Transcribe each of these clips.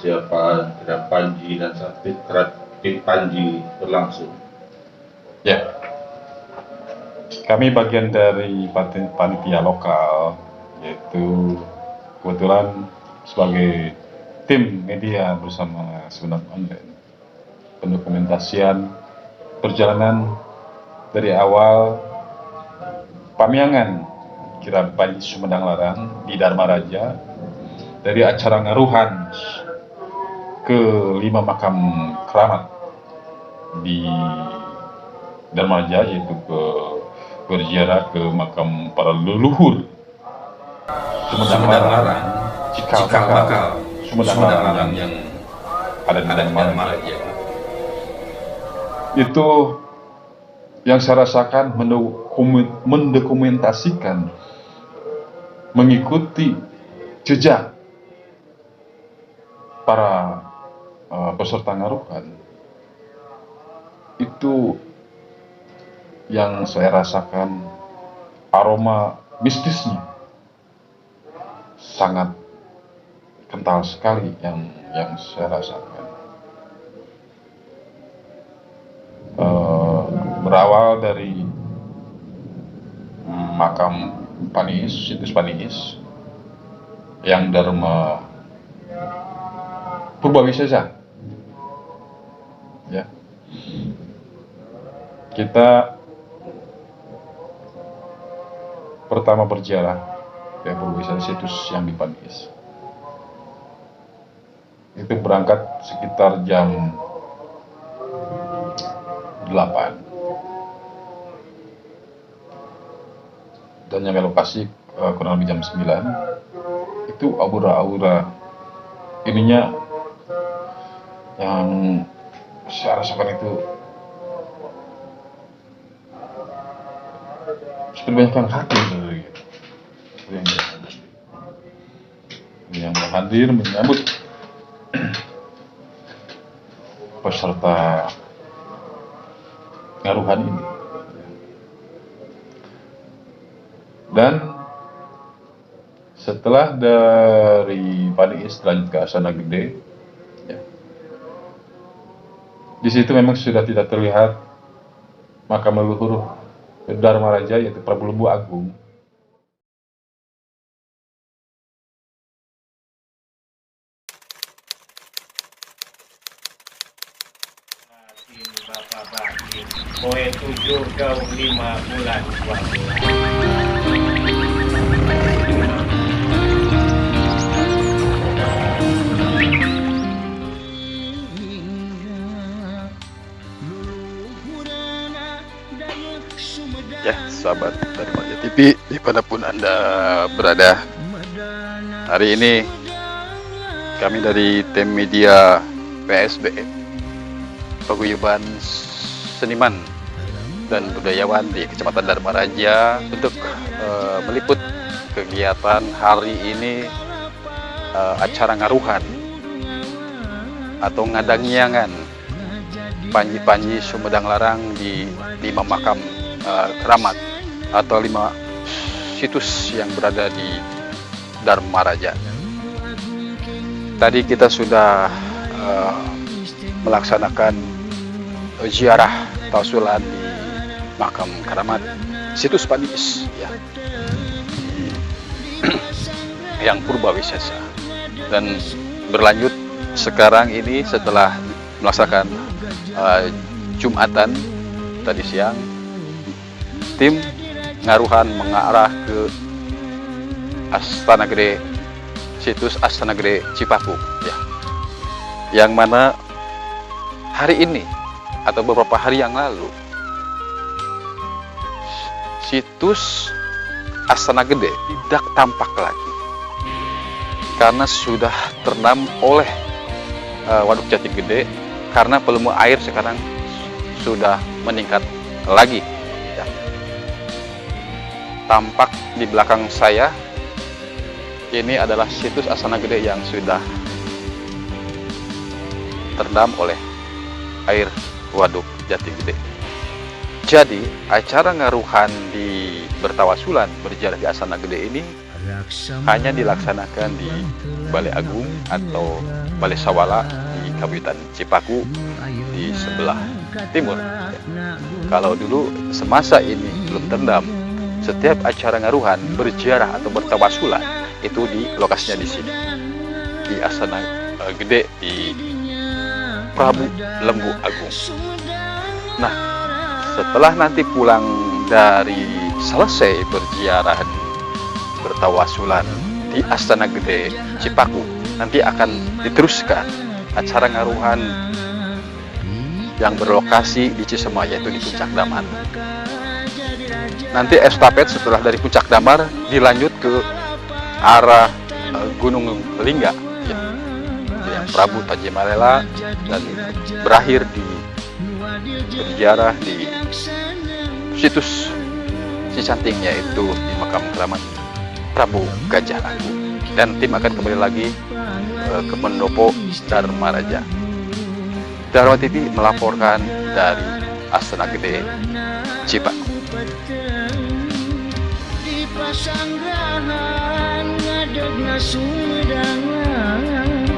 persiapan Panji dan Fit Panji berlangsung? Ya, kami bagian dari panitia lokal, yaitu kebetulan sebagai tim media bersama Sunan Online, pendokumentasian perjalanan dari awal Pamiangan kirab Panji Sumedang Larang di Dharma Raja, dari acara ngaruhan ke 5 makam keramat di Dharma Raja, yaitu ke berziarah ke makam para leluhur Sumedang Larang, Cikal Bakal Sumedang Larang yang ada di Dharma Raja. Itu yang saya rasakan mendokumentasikan, mengikuti jejak para peserta ngaruhan. Itu yang saya rasakan, aroma mistisnya sangat kental sekali yang saya rasakan. Berawal dari makam Paniis, situs Paniis yang Dharma Purbawisesa, ya, kita pertama berziarah ke Purbawisesa, situs yang di Paniis. Itu berangkat sekitar jam 8 dan nyampe lokasi kurang lebih jam 9. Itu aura-aura ininya yang saya rasakan itu seperti banyak yang hadir gitu. Yang hadir menyambut peserta ngaruhan ini. Dan setelah dari Paniis lanjut ke Astana Gede, ya, di situ memang sudah tidak terlihat makam leluhur Dharma Raja, yaitu Prabu Lembu Agung. Bapak Bakin, kowe 7 gaung 5 bulan 12. Ya, sahabat Dharma Raja TV, dimanapun Anda berada, hari ini kami dari tim media PSB, Paguyuban Seniman dan Budayawan di Kecamatan Dharma Raja, untuk meliput kegiatan hari ini, acara ngaruhan atau ngadangiangan Panji Sumedang Larang di 5 makam keramat atau 5 situs yang berada di Dharma Raja. Tadi kita sudah melaksanakan ziarah tausulan di makam keramat situs Paniis, ya, yang Purbawisesa, dan berlanjut sekarang ini setelah melaksanakan Jumatan tadi siang, tim ngaruhan mengarah ke Astana Gede, situs Astana Gede Cipaku, ya, yang mana hari ini atau beberapa hari yang lalu situs Astana Gede tidak tampak lagi karena sudah terendam oleh Waduk Jati Gede, karena volume air sekarang sudah meningkat lagi, ya. Tampak di belakang saya ini adalah situs Astana Gede yang sudah terendam oleh air Waduk Jati Gede. Jadi acara ngaruhan di bertawasulan berziarah di Astana Gede ini hanya dilaksanakan di Balai Agung atau Balai Sawala di Kabupaten Cipaku di sebelah timur. Kalau dulu semasa ini belum terendam, setiap acara ngaruhan, berziarah atau bertawasulan itu di lokasinya di sini, di Asana Gede di Prabu Lembu Agung. Nah, setelah nanti pulang dari selesai berziarah, bertawasulan di Astana Gede Cipaku, nanti akan diteruskan acara ngaruhan yang berlokasi di Cisema, yaitu di Puncak Damar. Nanti estafet setelah dari Puncak Damar dilanjut ke arah Gunung Lingga, yang Prabu Tajimalela, dan berakhir di berziarah di situs Cicanting, yaitu di makam keramat Prabu Gajah Agung. Dan tim akan kembali lagi ke pendopo Dharma Raja. Dharma TV melaporkan dari Astana Gede Cipaku. Di pasanggrahan ngadegna Sumedang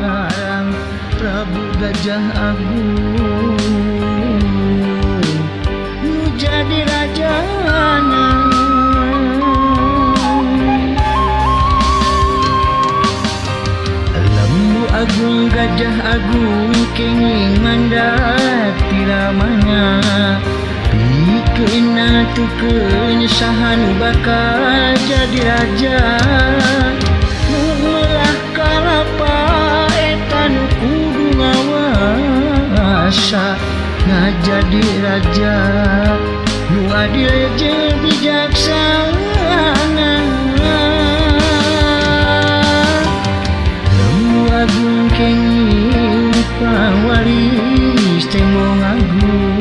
Larang Prabu Gajah Agung nu jadi rajana. Lembu Agung Gajah Agung kenging mandat tiramana, pikirna tukeun saha nu bakal jadi raja. Mulah kalapa eta nu kudu ngawasa ngajadi raja nu adil jeung bijaksana. Agung kenging pawaris tembong agung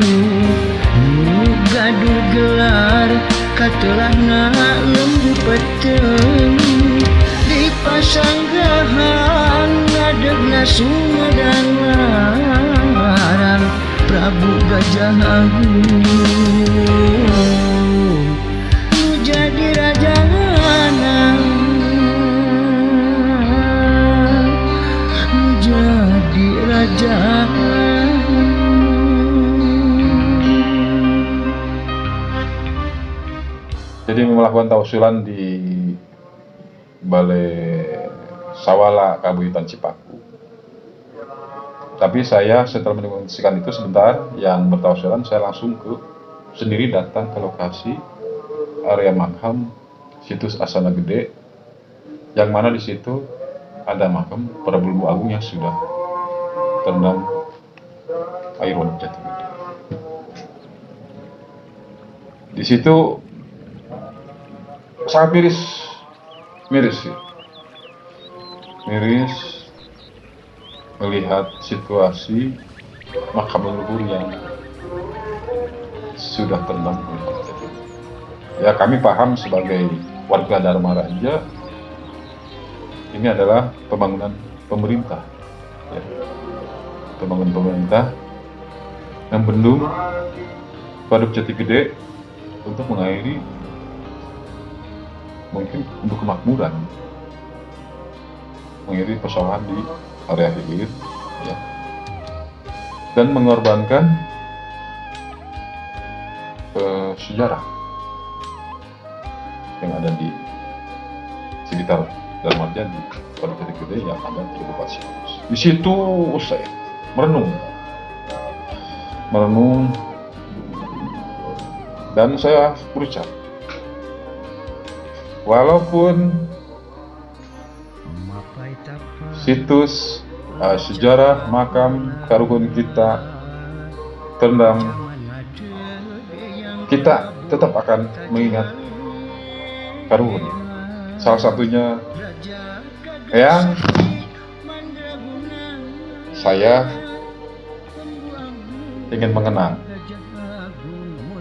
nu gaduh gelar katelahna lembu peteng. Di pasanggrahan ngadegna Sumedang Larang Prabu Gajah Agung nu jadi rajana. Raja. Jadi melakukan tawasulan di Balai Sawala Kabupaten Cipaku. Tapi saya setelah menyaksikan itu sebentar yang bertawasulan, saya langsung sendiri datang ke lokasi area makam situs Astana Gede, yang mana di situ ada makam Prabu Lembu Agung yang sudah terendam air waduk Jati Gede. Di situ sangat miris melihat situasi makam leluhur yang sudah terendam oleh Jati Gede. Ya, kami paham sebagai warga Dharma Raja, ini adalah pembangunan pemerintah, ya. Pembangunan pemerintah membendung Waduk Jati Gede untuk mengairi, mungkin untuk kemakmuran, mengairi persawahan di area hilir, ya, dan mengorbankan sejarah yang ada di sekitar Dharma Raja di Waduk Jati Gede yang ada di Kabupaten Cipaku. Di situ saya merenung dan saya berucap, walaupun situs sejarah makam karuhun kita terendam, kita tetap akan mengingat karuhun. Salah satunya yang saya ingin mengenang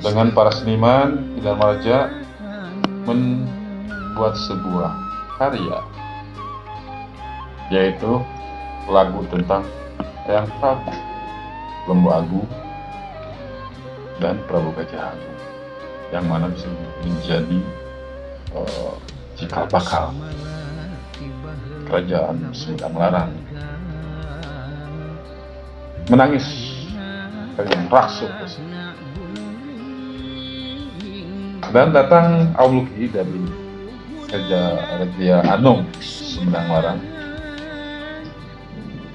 dengan para seniman di Dharma Raja membuat sebuah karya, yaitu lagu tentang Eyang Prabu Lembu Agung dan Prabu Gajah Agung, yang mana bisa menjadi cikal bakal kerajaan Sumedang Larang. Menangis kalian raksasa. Dan datang Auluki dari Raja Anom Sumedang Larang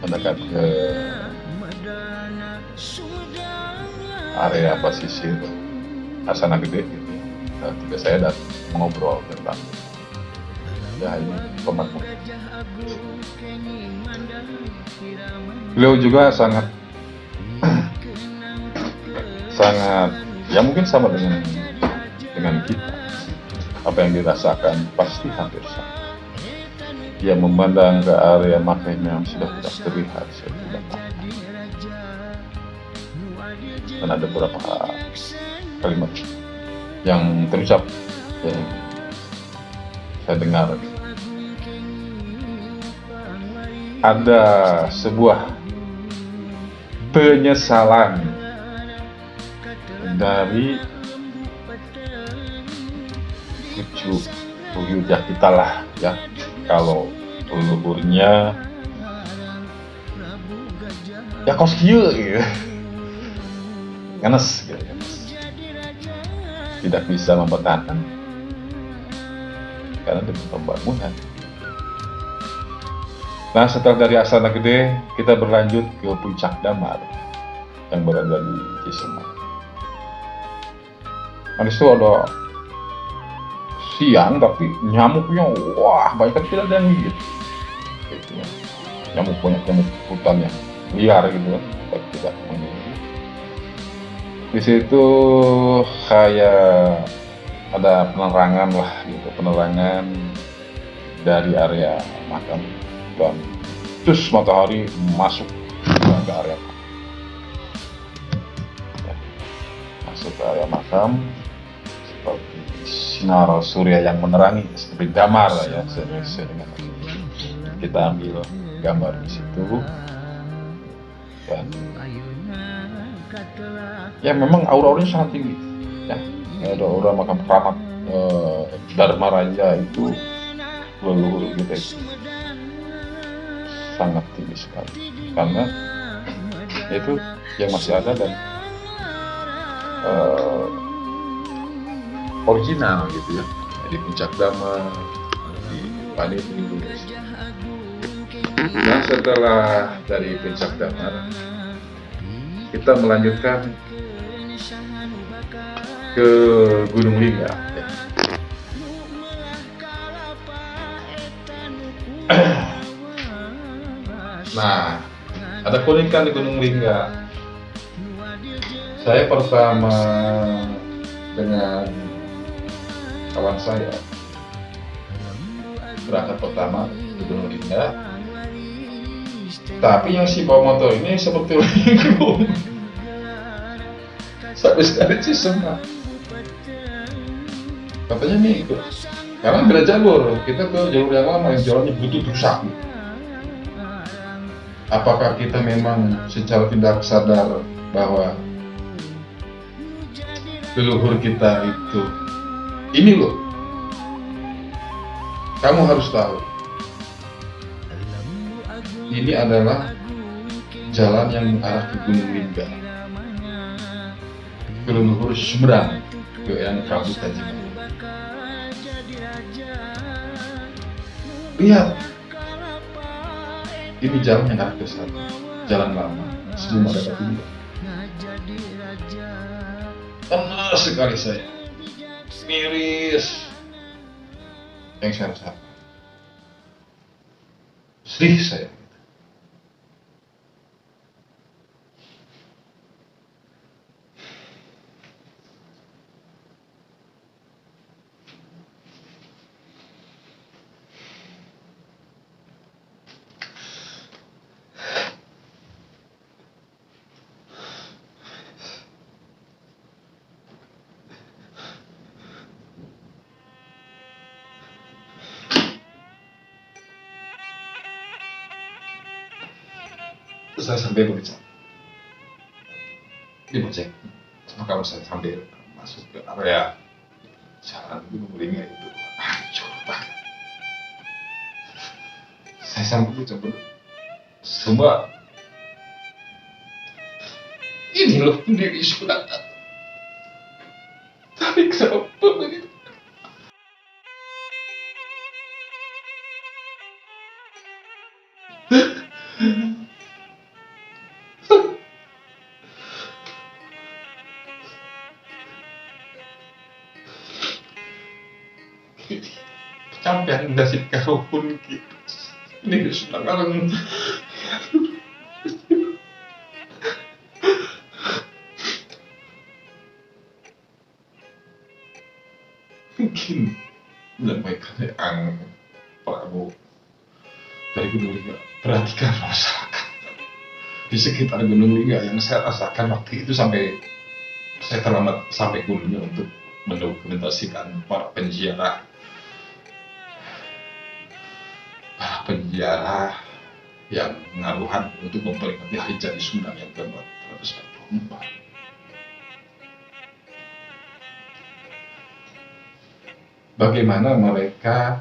mendekat ke area pesisir Asana Gede gitu. Ketika saya dan mengobrol tentang ini pemakmur. Beliau juga sangat ya mungkin sama dengan kita. Apa yang dirasakan pasti hampir sama. Dia memandang ke area makam yang sudah tidak terlihat sudah tampak. Dan ada beberapa kalimat yang terucap yang saya dengar. Ada sebuah penyesalan dari cucu buyut kita lah ya, kalau leluhurnya ya kos kieu gitu. Ganes gitu ya. Tidak bisa mempertahankan karena demi pembangunan. Nah, setelah dari Asana Gede kita berlanjut ke Puncak Damar yang berada di Cisemak. Nah, disitu ada siang tapi nyamuknya wah banyak, kan tidak ada yang gigit gitu ya. Nyamuk hutan yang liar gitu kan, tapi tidak menggigit. Di situ kayak ada penerangan lah gitu, penerangan dari area makam, dan terus matahari masuk ke area ya, masuk ke area makam seperti sinar surya yang menerangi seperti damar ya, sesuai dengan kita ambil gambar di situ. Dan ya memang aura-auranya sangat tinggi ya, ada aura makam keramat Dharma Raja itu leluhur kita itu sangat tinggi sekali, karena itu yang masih ada dan original gitu ya, di Puncak Damar, di Panit Indonesia. Nah, setelah dari Puncak Damar kita melanjutkan ke Gunung Lingga ya. Nah, ada keunikan di Gunung Lingga. Saya bersama dengan kawan saya berangkat pertama ke Gunung Lingga, tapi yang si bawa motor ini seperti linglung sampai sekali Cisemak. Katanya nih ikut, karena beda jalur, kita ke jalur yang lama yang jalannya butuh rusak. Apakah kita memang secara tidak sadar bahwa leluhur kita itu ini loh, kamu harus tahu, ini adalah jalan yang mengarah ke Gunung Lingga, ke leluhur Sumedang, ke yang Kabupaten Cipaku. Lihat, ini jalan yang arah ke sana, jalan lama sebelum ada batu nisan. Panas sekali saya, miris, yang saya rasakan, sedih saya. Saya sampai berbicara, dibocek sama kawan saya sambil masuk ke area jalan Gunung Lingga itu, hancur banget. saya sanggup coba semua ini loh pendiri sebenarnya, tapi kenapa begitu? Kecapean nasib karo pun gitu. Ini sudah ngarang. Mungkin menyampaikan yang Prabowo dari Gunung Lingga, perhatikan masyarakat di sekitar Gunung Lingga yang saya rasakan waktu itu sampai saya terlambat sampai gunungnya untuk mendokumentasikan para penjara yang ngaruhan untuk memperingati Hari Jadi Sundang yang ke-444. Bagaimana mereka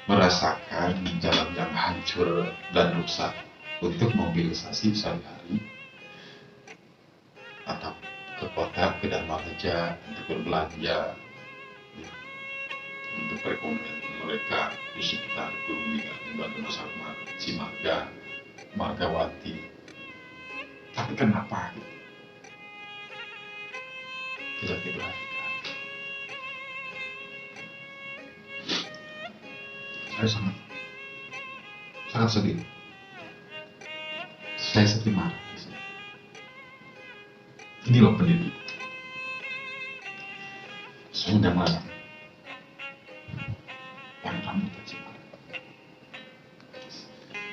merasakan jalan yang hancur dan rusak untuk mobilisasi sehari-hari atau ke kota, ke Dharmaraja untuk berbelanja, untuk perekonomian mereka di sekitar Gunung Lingga, membantu masyarakat Cimarga, Margawati. Tapi kenapa gitu? Tidak diperhatikan. Saya sangat sedih. Saya sedih marah. Ini loh pendiri. Sudah marah. Yang kamu terjemah.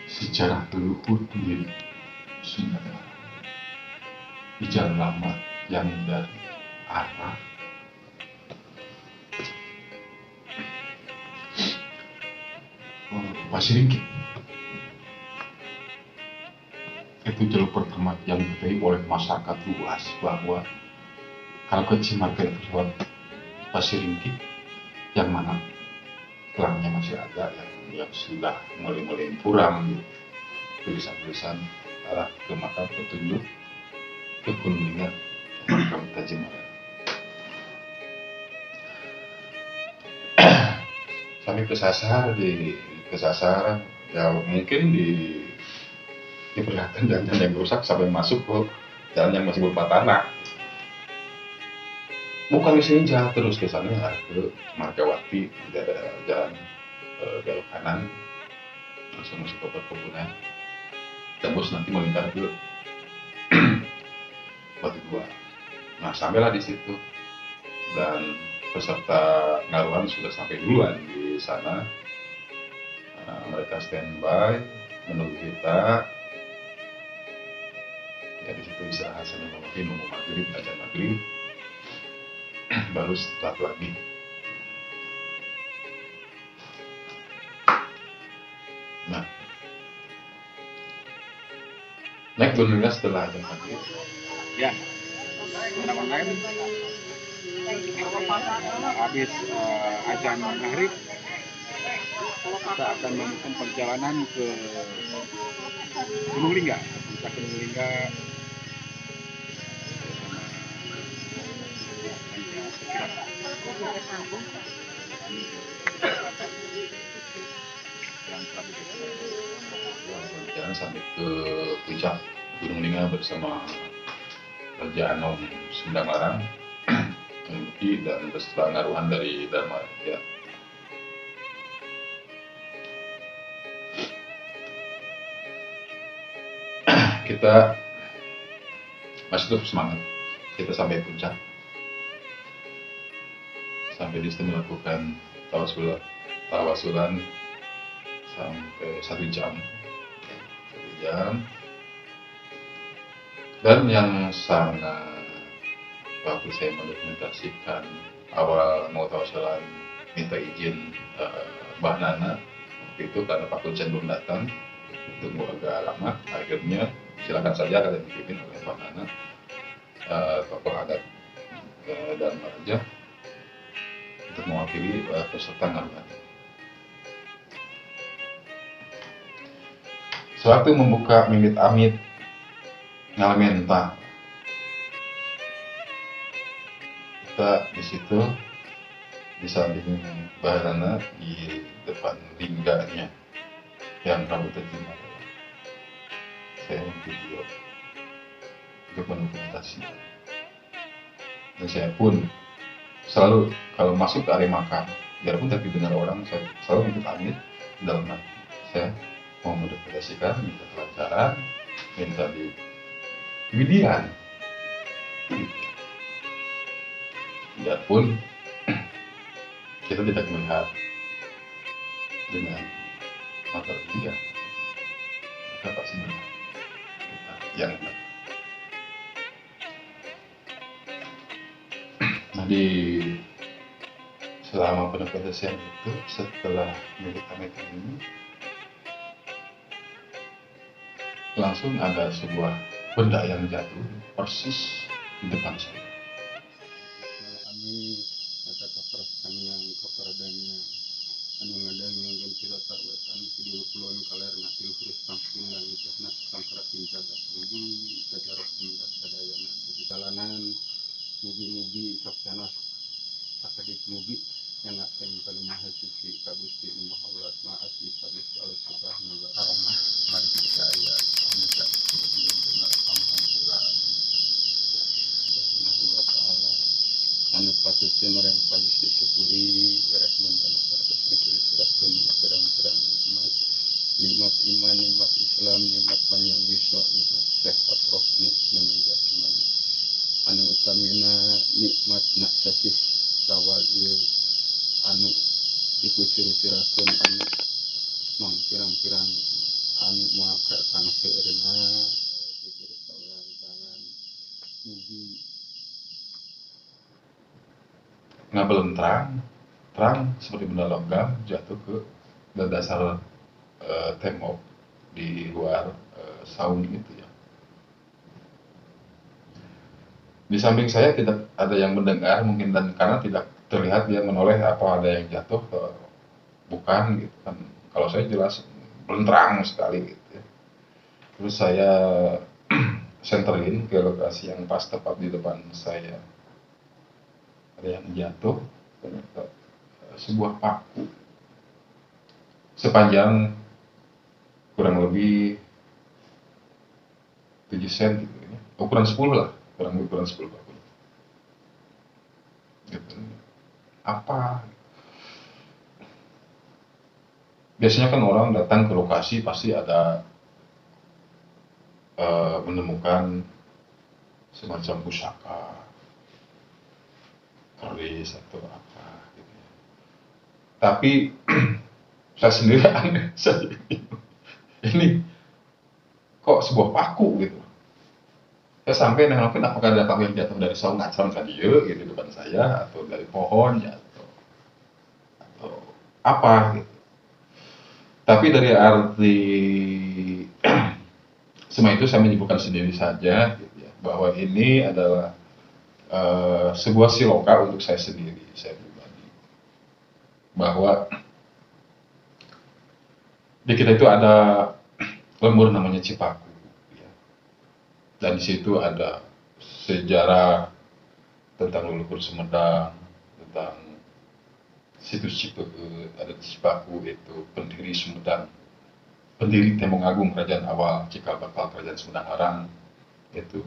Sejarah leluhur pendiri sudah marah. Di jalan lama yang dari arah Pasir Ringkit. Itu jalur pertama yang diketahui oleh masyarakat luas bahwa kalau ke Cimarga itu lewat Pasir Ringkit, yang mana pelangnya masih ada yang sudah mulai buram, tulisan-tulisan arah ke makam petunjuk ke Gunung Lingga, makam Tajimaran. Sampai kesasar ya mungkin diperlihatkan jalan yang rusak sampai masuk ke jalan yang masih berupa tanah. Bukan di sini jalan terus ke sana ke Margawati, ada jalan belok kanan langsung masuk ke perkebunan, tembus nanti melingkar ke Batu Dua. Nah sampailah di situ dan peserta ngaruhan sudah sampai duluan di sana. Mereka standby menunggu kita. Ya di situ bisa hasilnya mungkin nunggu maghrib, ajan maghrib, baru start lagi. Nah, naik gunungnya setelah ajan maghrib. Ya, habis ajan maghrib kita akan melakukan perjalanan ke Gunung Lingga. Kita ke Gunung Lingga Jalan sampai ke puncak Gunung Lingga bersama Raja Anom Sumedang Larang dan beserta ngaruhan dari Dharmaraja. Kita masih terus semangat. Kita sampai puncak, sampai di situ melakukan tawasulan sampai 1 jam. Dan yang sangat bagus saya mendokumentasikan awal mau tawasulan minta izin Mbak Nana waktu itu karena Pak Kuncen belum datang, tunggu agak lama, akhirnya silakan saja kalian dipimpin oleh Mbak Nana, tokoh adat Dharmaraja. untuk mewakili peserta ngaruhan. Sewaktu membuka milit amit ngalamenta, kita di situ di samping baharana di depan lingganya yang rambut terjemah, saya video untuk mendokumentasi. Dan saya pun selalu kalau masuk ke area makam, biarpun tak didengar orang, saya selalu minta amit dalam hati. Saya mau mendokumentasikan, minta kelancaran, minta di Widian. Biarpun kita tidak melihat dengan mata dia, kita pasti melihat kita yang benar. Nah, di selama pendokumentasian itu, setelah milik amit ini, langsung ada sebuah benda yang jatuh persis di depan saya. Kami kata keperasaan yang keperadanya anu ngadang yang gen kita tarwetan video puluhan kaler nak tilhurus tangkung dan cahna sangkara pinjaga mugi kajarok pindah sadayana jadi jalanan mugi-mugi saksana sakadik mugi enak tempel maha suci kagusti maha ulas maas isabis Allah subhanahu wa ta'ala mari kita ayat anugerah benar alhamdulillah subhanahu wa ta'ala anu patut cenderung pajis disyukuri berahman dan atas ditulis surahkan perang-perang nikmat iman, nikmat Islam, nikmat panjang yuswa, nikmat sehat rohani dan jasmani anu utamina nikmat nak sasih sawal il anu dikucur-curakeun anu mang pirang-pirang anu moal katang seueurna diberi saulantangan mugi ngabeleng terang seperti benda logam jatuh ke dasar tembok di luar saung itu ya. Di samping saya tidak ada yang mendengar mungkin, dan karena tidak terlihat dia menoleh apa ada yang jatuh bukan gitu kan. Kalau saya jelas terang sekali gitu ya. Terus saya senterin ke lokasi yang pas tepat di depan saya. Ada yang jatuh, ternyata sebuah paku sepanjang kurang lebih 7 cm gitu ya. Ukuran 10 lah, kurang lebih ukuran 10 paku. Gitu. Apa? Biasanya kan orang datang ke lokasi pasti ada menemukan semacam pusaka, keris atau apa gitu ya. Tapi saya sendiri aneh saja ini kok sebuah paku gitu. Saya sampai nengokin apakah ada paku yang jatuh dari saung ngacang tadi gitu depan saya, atau dari pohon ya, atau apa gitu. Tapi dari arti semua itu saya menyebutkan sendiri saja gitu ya, bahwa ini adalah sebuah siloka untuk saya sendiri, saya pribadi, bahwa di kita itu ada lembur namanya Cipaku ya. Dan di situ ada sejarah tentang leluhur Sumedang, tentang situs Cipeut, ada di Cipaku itu pendiri Sumedang, pendiri Tembong Agung kerajaan awal cikal bakal kerajaan Sumedang Larang itu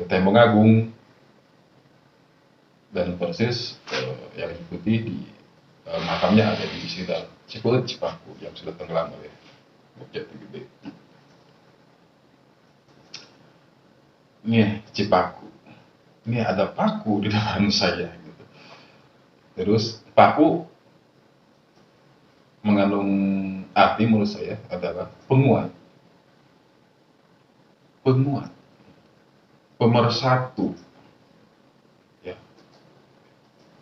Tembong Agung. Dan persis yang diikuti di makamnya ada di sekitar Cipeut Cipaku yang sudah tenggelam oleh Buk Jati Gede. Ini Cipaku, ini ada paku di depan saya gitu. Terus paku mengandung arti menurut saya adalah penguat, pemersatu.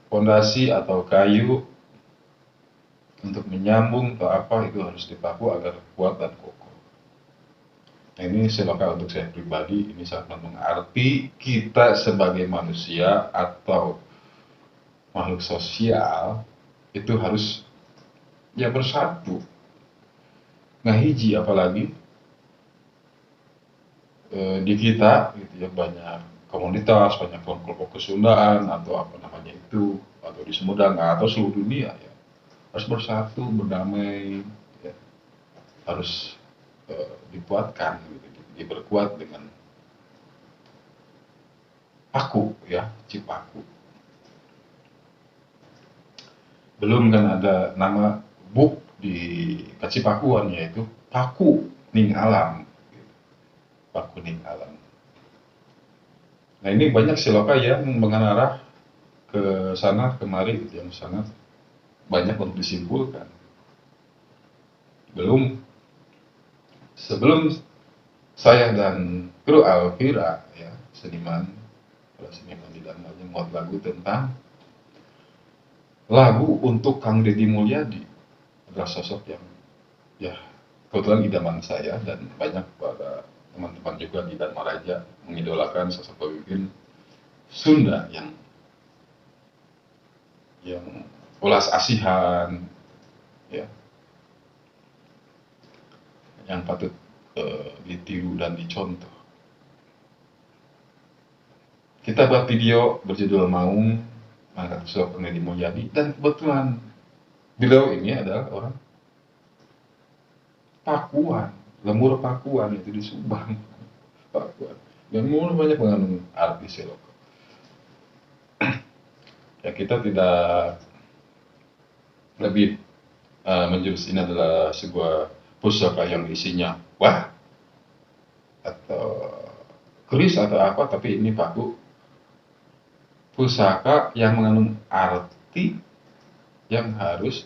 Fondasi atau kayu untuk menyambung atau apa itu harus dipaku agar kuat dan kokoh. Nah, ini silakan untuk saya pribadi, ini sangat mengarti kita sebagai manusia atau makhluk sosial itu harus ya bersatu, ngahiji, apalagi di kita gitu ya, banyak komunitas, banyak kelompok kesundaan atau apa namanya itu, atau di Sumedang atau seluruh dunia ya, harus bersatu, berdamai ya. Harus dikuatkan gitu, diperkuat dengan paku ya, Cipaku. Belum kan ada nama buk di Kacipakuan, yaitu Paku Ning Alam. Paku Ning Alam. Nah ini banyak siloka yang mengarah ke sana kemari yang sangat banyak untuk disimpulkan. Sebelum saya dan kru Alvira ya, seniman di dalamnya membuat lagu tentang lagu untuk Kang Deddy Mulyadi, adalah sosok yang ya kebetulan idaman saya dan banyak pada teman-teman juga di Dharma Raja mengidolakan sosok pemimpin Sunda yang ulas asihan ya, yang patut ditiru dan dicontoh. Kita buat video berjudul Maung mengangkat sosok Deddy Mulyadi, dan kebetulan beliau ini adalah orang Pakuan, lemur Pakuan, itu di Subang, Pakuan. Dan mulai banyak mengandung artis ya, ya kita tidak lebih menjurus ini adalah sebuah pusaka yang isinya wah atau keris atau apa, tapi ini paku pusaka yang mengandung arti yang harus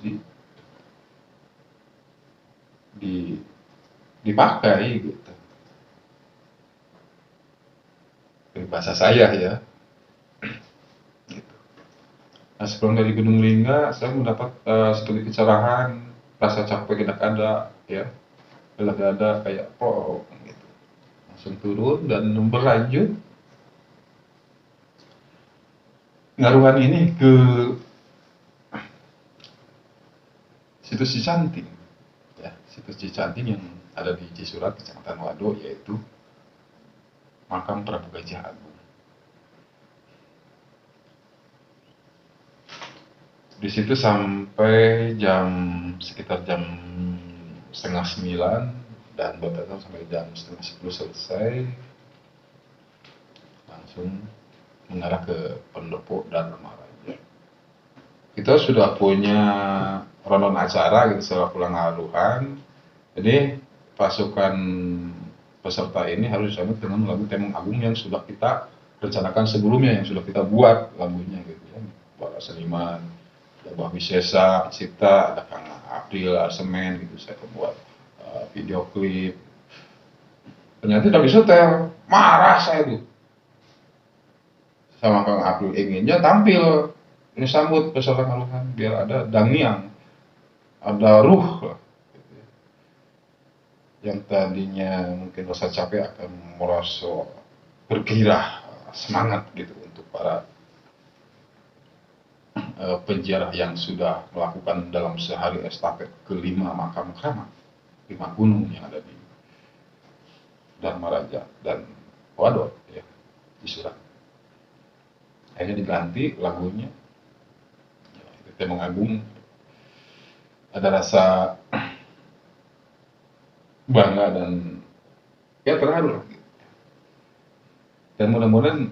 dipakai gitu. Dari bahasa saya ya. Gitu. Nah sebelum dari Gunung Lingga saya mendapat seperti kecerahan, rasa capek tidak ada ya, tidak ada kayak gitu. Langsung turun dan berlanjut ngaruhan ini ke situs Cicanting ya, situs Cicanting yang ada di Cisurat, Kecamatan Wado, yaitu makam Prabu Gajah Agung. Di situ sampai sekitar jam 8:30 dan betul sampai jam 9:30 selesai, langsung mengarah ke pendopo Dharma Raja. Kita sudah punya ronon acara gitu setelah pulang ngaruhan. Jadi pasukan peserta ini harus disambut dengan lagu Temong Agung yang sudah kita rencanakan sebelumnya, yang sudah kita buat lagunya gitu ya. Para seniman, ada Mbah Wisesa, Cipta, ada Kang April, Arsemen gitu, saya membuat video klip. Ternyata tidak bisa setel, marah saya tuh. Sama Kang April inginnya tampil ini sambut peserta ngaruhan biar ada dangiang, ada ruh yang tadinya mungkin rasa capek akan merasa bergairah, semangat gitu untuk para penziarah yang sudah melakukan dalam sehari estafet ke 5 makam keramat, 5 gunung yang ada di Dharma Raja dan Wadot ya, di Surat. Akhirnya diganti lagunya ya, itu Temong Agung. Ada rasa bangga dan ya terharu. Dan mudah-mudahan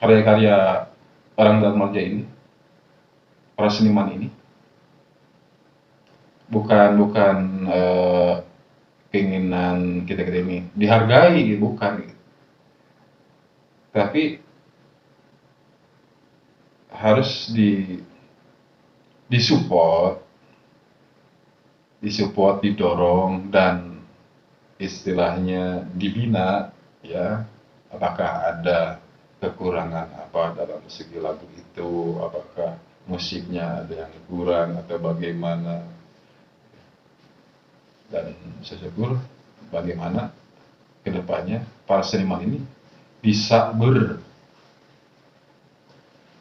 karya-karya orang Dharma Raja ini, para seniman ini, bukan keinginan kita ini dihargai, bukan, tapi harus disupport, didorong, dan istilahnya dibina ya. Apakah ada kekurangan apa dalam segi lagu itu, apakah musiknya ada yang kurang atau bagaimana, dan saya syukur bagaimana kedepannya para seniman ini bisa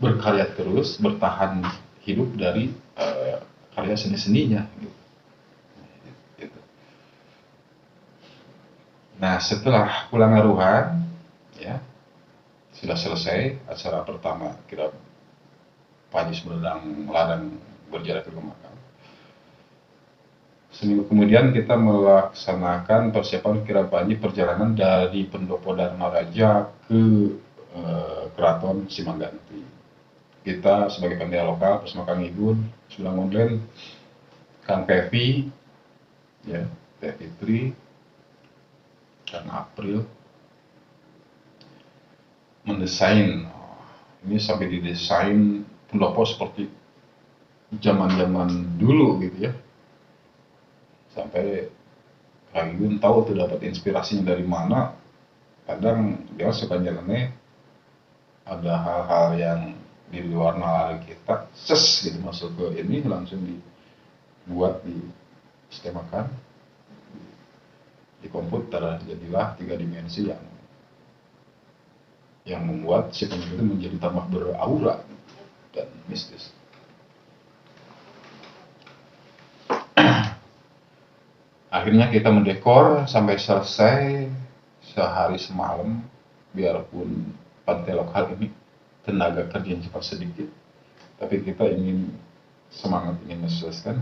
berkarya terus, bertahan hidup dari karya seni-seninya gitu. Gitu. Nah, setelah pulang ngaruhan, ya sudah selesai acara pertama kirap Panji Sumedang Larang berjarak ke makam. Seminggu kemudian kita melaksanakan persiapan kirap Panji perjalanan dari Pendopo Dharma Raja ke Keraton Simangganti. Kita sebagai panitia lokal bersama Kang Igun, Sumedang Online, Kang Pevi, ya, Teh Fitri, Kang April, mendesain. Ini sampai didesain pendopo seperti zaman-zaman dulu gitu ya. Sampai Kang Igun tahu tuh dapat inspirasinya dari mana. Kadang dia suka jalannya ada hal-hal yang di luar nalar kita, gitu masuk ke ini langsung dibuat di sistemakan di komputer, jadilah 3 dimensi yang membuat si penonton itu menjadi tambah beraura dan mistis. Akhirnya kita mendekor sampai selesai sehari semalam, biarpun pantai lokal ini tenaga kerja yang cepat sedikit, tapi kita ingin semangat ingin menyelesaikan,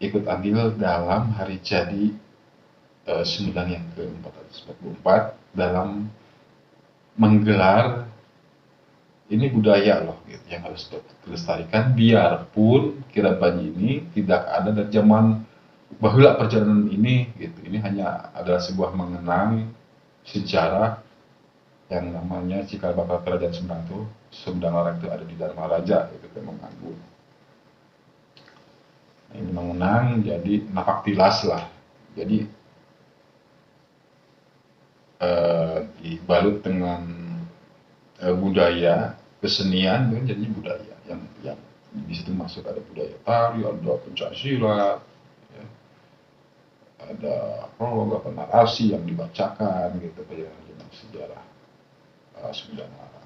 ikut andil dalam hari jadi Sumedang yang ke-444 dalam menggelar ini budaya loh gitu, yang harus dilestarikan, biarpun kirap Panji ini tidak ada dari zaman baheula perjalanan ini gitu. Ini hanya adalah sebuah mengenang sejarah yang namanya cikal bakal kerajaan Sumedang itu, Sumedang Larang itu ada di Dharma Raja, itu Temenggung Agung. Nah, ini mengenang jadi napak tilas lah. Jadi dibalut dengan budaya kesenian, kan jadinya budaya yang di situ masuk ada budaya tari, ada pencaksilat, ya, ada prolog, narasi yang dibacakan gitu, perjalanan sejarah Sumedang Larang.